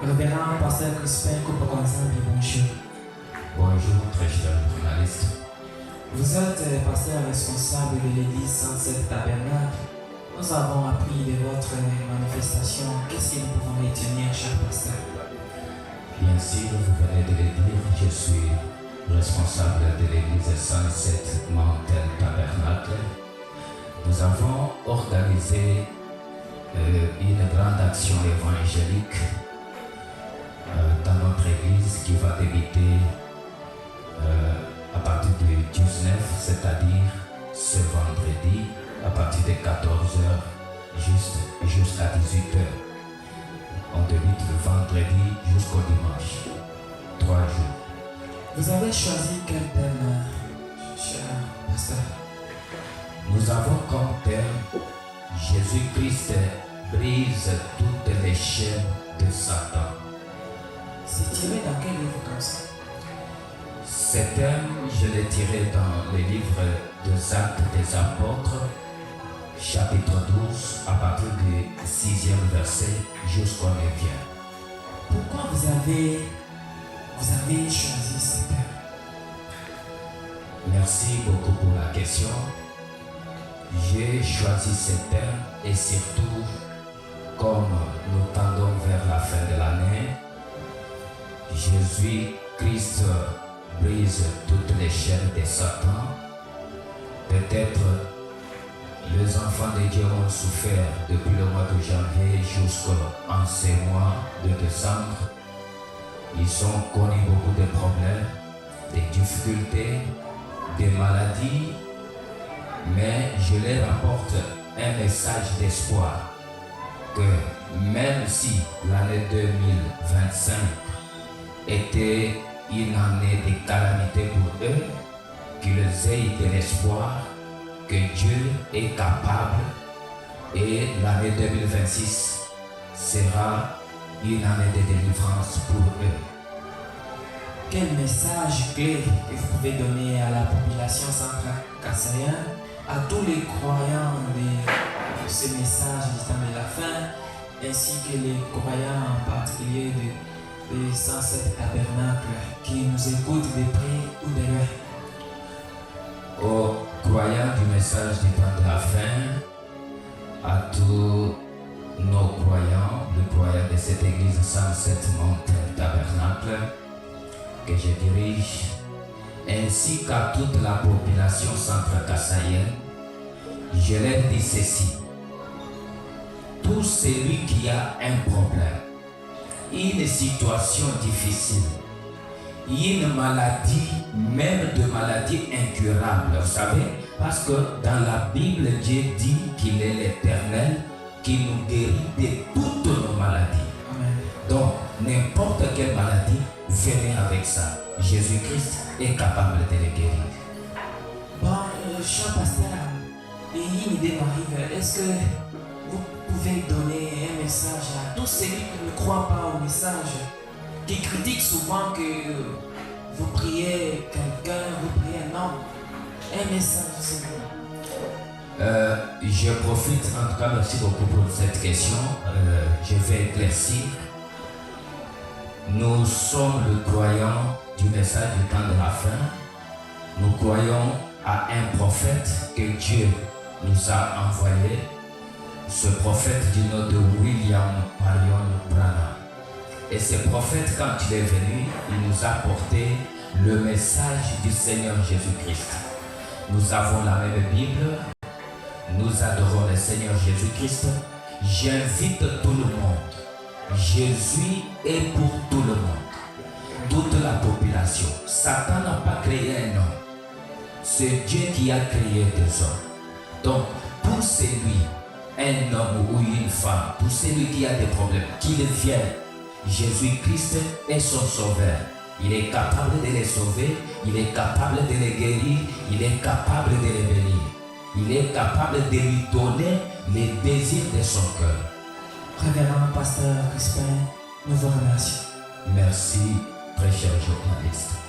Révérend Pasteur Crispin Kopokonzambi, bonjour. Bonjour, très cher journaliste. Vous êtes pasteur responsable de l'église 107 Tabernacle. Nous avons appris de votre manifestation. Qu'est-ce que nous pouvons retenir, cher pasteur? Bien sûr, vous venez de le dire, je suis responsable de l'église 107 Mountain Tabernacle. Nous avons organisé une grande action évangélique dans notre église qui va débuter à partir du 19, c'est-à-dire ce vendredi, à partir de 14h jusqu'à 18h. On débute le vendredi jusqu'au dimanche. 3 jours. Vous avez choisi quel thème, cher pasteur? Nous avons comme thème Jésus-Christ brise toutes les chaînes de Satan. C'est tiré dans quel livre comme ça? Ce thème, je l'ai tiré dans le livre des Actes des Apôtres, chapitre 12, à partir du 6e verset jusqu'au 9e. Pourquoi vous avez choisi ce thème? Merci beaucoup pour la question. J'ai choisi ce thème et surtout, comme nous tendons vers la fin de l'année, Jésus-Christ brise toutes les chaînes de Satan. Peut-être les enfants de Dieu ont souffert depuis le mois de janvier jusqu'en ce mois de décembre. Ils ont connu beaucoup de problèmes, des difficultés, des maladies, mais je leur apporte un message d'espoir que même si l'année 2025 était une année de calamité pour eux, qu'ils aient de l'espoir que Dieu est capable et l'année 2026 sera une année de délivrance pour eux. Quel message clé que vous pouvez donner à la population centrale-kassaïenne, à tous les croyants de ce message du temps de la fin, ainsi que les croyants en particulier de 107 Tabernacle qui nous écoutent de près ou de loin? Aux croyants du message du temps de la fin, à tous nos croyants, les croyants de cette église 107 Mountain Tabernacle que je dirige, ainsi qu'à toute la population centre-kassaïenne, je leur dis ceci. Tout celui qui a un problème, une situation difficile, une maladie, même de maladies incurables, vous savez, parce que dans la Bible, Dieu dit qu'il est l'Éternel qui nous guérit de toutes nos maladies. Amen. Donc, n'importe quelle maladie, venez avec ça. Jésus-Christ est capable de les guérir. Bon, cher pasteur, une idée m'arrive. Est-ce que vous pouvez donner un message à tous ceux qui ne croient pas au message, qui critiquent souvent que vous priez quelqu'un, vous priez un homme? Un message, c'est bon. Je profite, en tout cas, merci beaucoup pour cette question. Je vais éclaircir. Nous sommes le croyant du message du temps de la fin. Nous croyons à un prophète que Dieu nous a envoyé. Ce prophète du nom de William Marion Branham. Et ce prophète, quand il est venu, il nous a porté le message du Seigneur Jésus-Christ. Nous avons la même Bible. Nous adorons le Seigneur Jésus-Christ. J'invite tout le monde. Jésus est pour tout le monde. Toute la population. Satan n'a pas créé un homme. C'est Dieu qui a créé des hommes. Donc, pour celui, un homme ou une femme, pour celui qui a des problèmes, qu'il vienne. Jésus-Christ est son sauveur. Il est capable de les sauver. Il est capable de les guérir. Il est capable de les bénir. Il est capable de lui donner les désirs de son cœur. Révérend Pasteur Crispin, nous vous remercions. Merci, très cher journaliste.